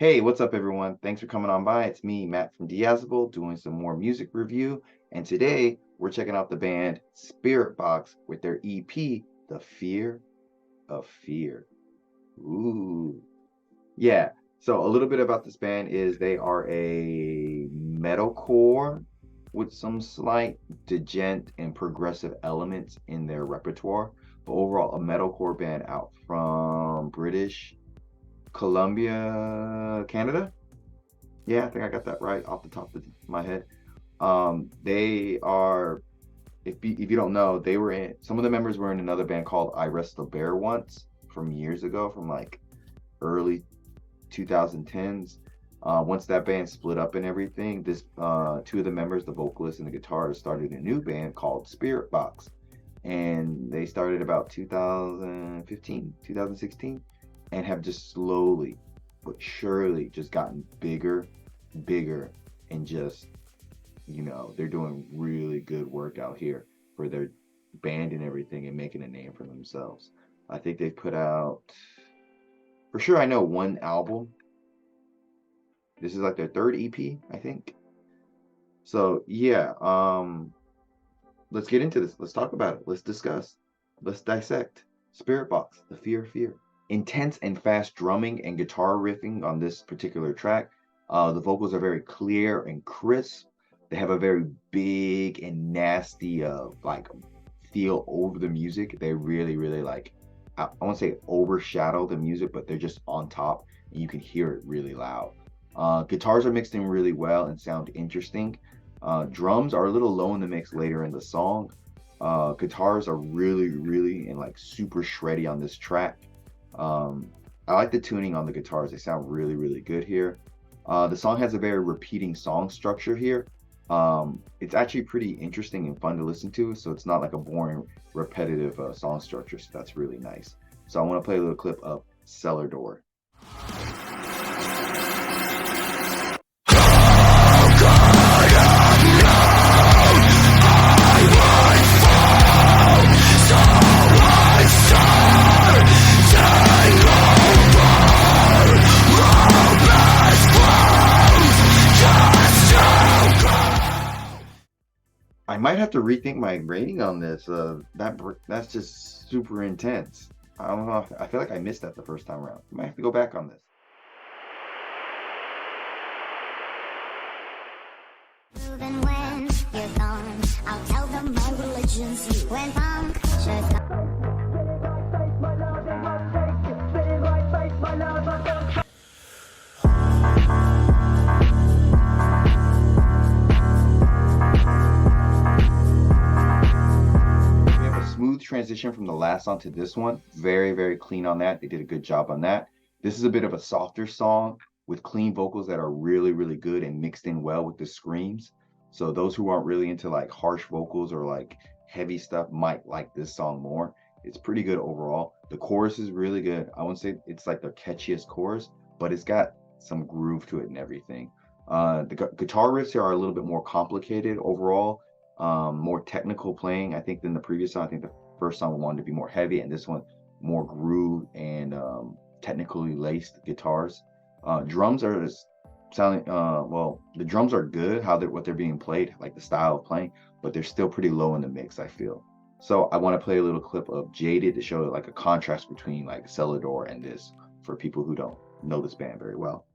Hey, what's up, everyone? Thanks for coming on by. It's me, Matt from IWABO, doing some more music review. And today we're checking out the band Spiritbox with their EP, The Fear of Fear. Ooh. Yeah. So a little bit about this band is they are a metalcore with some slight djent and progressive elements in their repertoire. But overall, a metalcore band out from British Columbia, Canada. Yeah, I think I got that right off the top of my head. They are, if you don't know, they were in, some of the members were in another band called iwrestledabearonce from years ago, from like early 2010s. Once that band split up and everything, this two of the members, the vocalist and the guitarist, started a new band called Spiritbox, and they started about 2015, 2016, and have just slowly but surely just gotten bigger, and just, they're doing really good work out here for their band and everything, and making a name for themselves. I think they've put out, for sure, I know one album. This is like their third EP, I think. So yeah, let's get into this. Let's talk about it. Let's discuss. Let's dissect. Spiritbox, The Fear of Fear. Intense and fast drumming and guitar riffing on this particular track. The vocals are very clear and crisp. They have a very big and nasty like feel over the music. They really like, I won't say overshadow the music, but they're just on top and you can hear it really loud. Guitars are mixed in really well and sound interesting. Drums are a little low in the mix later in the song. Guitars are really and like super shreddy on this track. I like the tuning on the guitars. They sound really good here. The song has a very repeating song structure here. It's actually pretty interesting and fun to listen to, so it's not like a boring, repetitive song structure, so that's really nice. So I want to play a little clip of Cellar Door. I might have to rethink my rating on this. That's just super intense. I don't know. I feel like I missed that the first time around. I might have to go back on this. Even when you're gone, I'll tell them my religion's you. When punctures Smooth transition from the last song to this one. Very clean on that. They did a good job on that. This is a bit of a softer song with clean vocals that are really good and mixed in well with the screams. So those who aren't really into like harsh vocals or like heavy stuff might like this song more. It's pretty good overall. The chorus is really good. I wouldn't say it's like their catchiest chorus, but it's got some groove to it and everything. The guitar riffs here are a little bit more complicated overall. More technical playing, I think, than the previous song. I think the first song wanted to be more heavy, and this one more groove and technically laced guitars. Drums are just sounding, well, the drums are good, what they're being played, like the style of playing, but they're still pretty low in the mix, I feel. So I want to play a little clip of Jaded to show like a contrast between like Cellar Door and this, for people who don't know this band very well.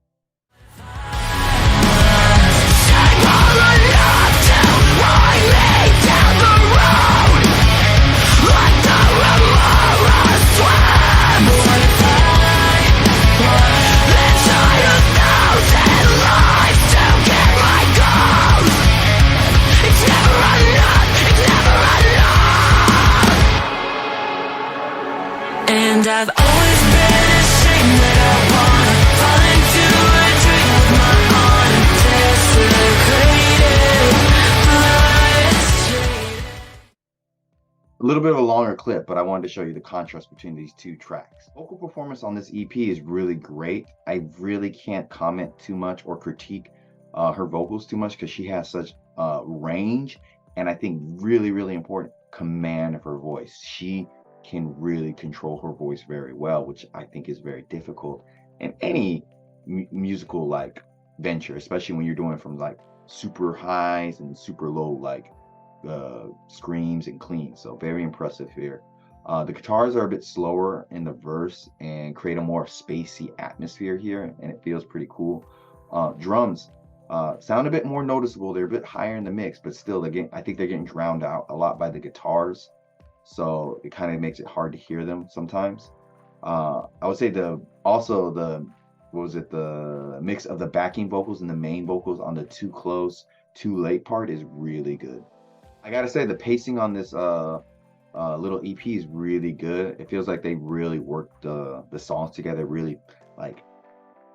And I've always been ashamed that I wanna fall into a dream of my own, desecrated, A little bit of a longer clip, but I wanted to show you the contrast between these two tracks. Vocal performance on this EP is really great. I really can't comment too much or critique her vocals too much, because she has such range, and I think really important, command of her voice. She can really control her voice very well, which I think is very difficult in any musical like venture, especially when you're doing from like super highs and super low like screams and cleans. So very impressive here. The guitars are a bit slower in the verse and create a more spacey atmosphere here, and it feels pretty cool. Drums sound a bit more noticeable. They're a bit higher in the mix, but still, again, I think they're getting drowned out a lot by the guitars, so it kind of makes it hard to hear them sometimes. I would say the what was it, the mix of the backing vocals and the main vocals on the Too Close, Too Late part is really good. I gotta say the pacing on this little EP is really good. It feels like they really worked the songs together, really like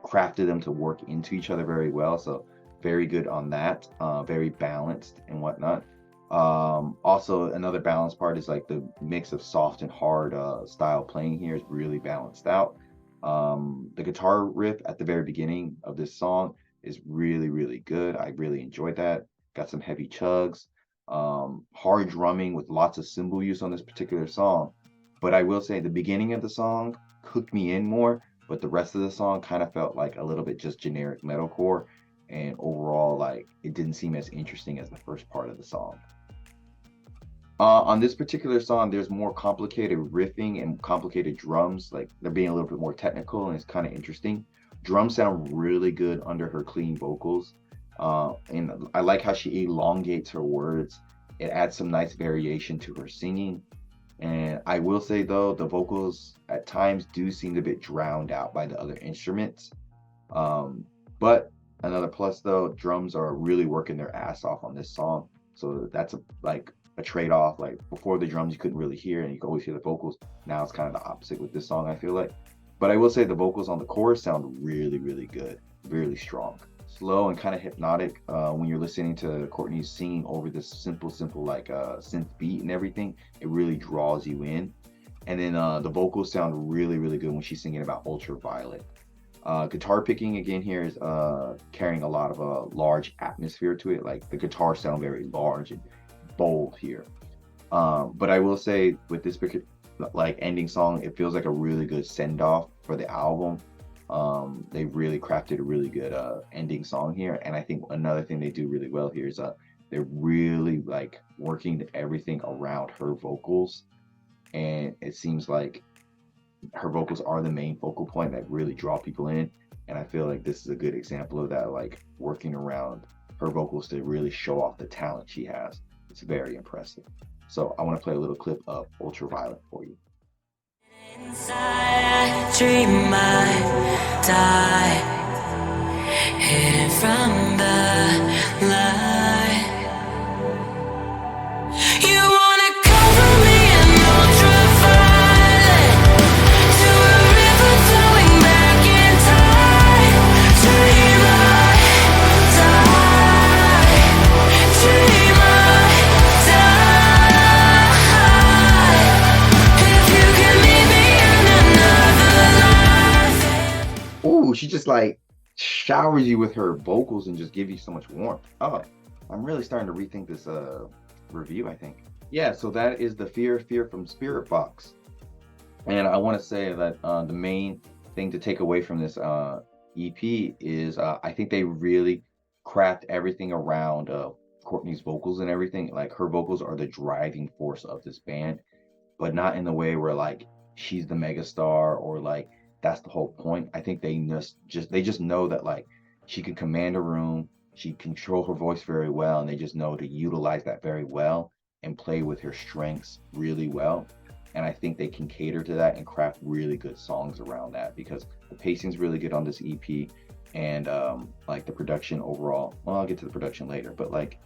crafted them to work into each other very well. So very good on that. Very balanced and whatnot. Also another balanced part is like the mix of soft and hard style playing here is really balanced out. The guitar riff at the very beginning of this song is really good. I really enjoyed that. Got some heavy chugs, hard drumming with lots of cymbal use on this particular song. But I will say the beginning of the song hooked me in more, but the rest of the song kind of felt like a little bit just generic metalcore, and overall like it didn't seem as interesting as the first part of the song. On this particular song, there's more complicated riffing and complicated drums. Like they're being a little bit more technical, and it's kind of interesting. Drums sound really good under her clean vocals. And I like how she elongates her words. It adds some nice variation to her singing. And I will say though, the vocals at times do seem a bit drowned out by the other instruments. But another plus though, drums are really working their ass off on this song. So that's a trade-off. Like before the drums you couldn't really hear and you could always hear the vocals. Now it's kind of the opposite with this song, I feel like. But I will say the vocals on the chorus sound really good, really strong. Slow and kind of hypnotic when you're listening to Courtney singing over this simple like synth beat and everything. It really draws you in. And then the vocals sound really good when she's singing about ultraviolet. Guitar picking again here is carrying a lot of a large atmosphere to it. Like the guitars sound very large and bold here. But I will say with this like ending song, it feels like a really good send-off for the album. They really crafted a really good ending song here, and I think another thing they do really well here is they're really like working everything around her vocals, and it seems like her vocals are the main focal point that really draw people in, and I feel like this is a good example of that, like working around her vocals to really show off the talent she has. It's very impressive. So I want to play a little clip of Ultraviolet for you. Inside I dream I die, hidden from the light. You wanna cover me in ultraviolet, to a river flowing back in time. Dream I die, dream I die. If you can meet me in another life. Ooh, she just like showers you with her vocals and just give you so much warmth. Oh, I'm really starting to rethink this review, I think. Yeah, so that is the Fear from Spiritbox. And I want to say that the main thing to take away from this EP is I think they really craft everything around Courtney's vocals and everything. Like her vocals are the driving force of this band, but not in the way where like she's the megastar or like that's the whole point. I think they just know that like she can command a room, she control her voice very well, and they just know to utilize that very well and play with her strengths really well. And I think they can cater to that and craft really good songs around that, because the pacing's really good on this EP, and like the production overall. Well, I'll get to the production later, but like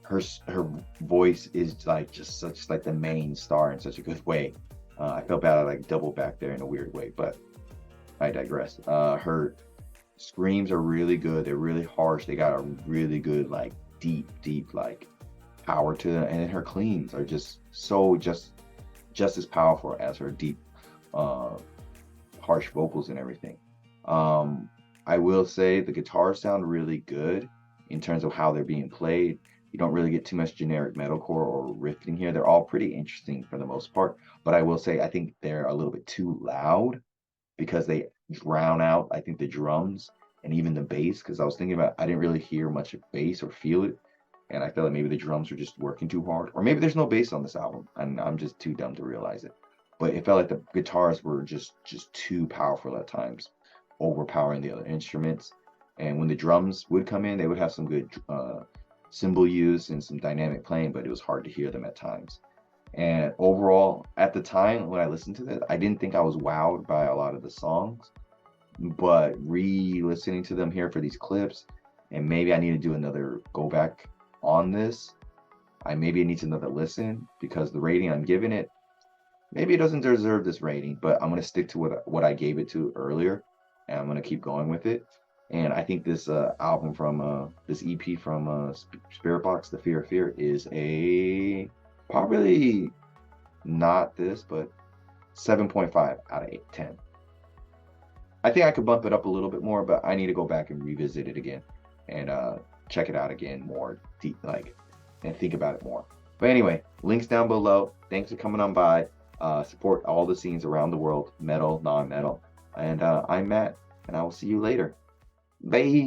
her voice is like just such like the main star in such a good way. I felt bad I like double back there in a weird way, but I digress. Her screams are really good. They're really harsh. They got a really good like deep like power to them, and then her cleans are just so just as powerful as her deep harsh vocals and everything. I will say the guitars sound really good in terms of how they're being played. You don't really get too much generic metalcore or riffing here. They're all pretty interesting for the most part, but I will say I think they're a little bit too loud, because they drown out, I think, the drums and even the bass, because I was thinking about, I didn't really hear much of bass or feel it, and I felt like maybe the drums were just working too hard, or maybe there's no bass on this album and I'm just too dumb to realize it. But it felt like the guitars were just too powerful at times, overpowering the other instruments. And when the drums would come in, they would have some good cymbal use and some dynamic playing, but it was hard to hear them at times. And overall, at the time when I listened to this, I didn't think I was wowed by a lot of the songs, but re-listening to them here for these clips, and maybe I need to do another go back on this. Maybe it needs another listen, because the rating I'm giving it, maybe it doesn't deserve this rating, but I'm going to stick to what I gave it to earlier, and I'm going to keep going with it. And I think this album from this EP from Spiritbox, The Fear of Fear, is a probably not this, but 7.5 out of 10. I think I could bump it up a little bit more, but I need to go back and revisit it again and check it out again more deep, and think about it more. But anyway, links down below. Thanks for coming on by. Support all the scenes around the world, metal, non-metal. And I'm Matt, and I will see you later. Bye.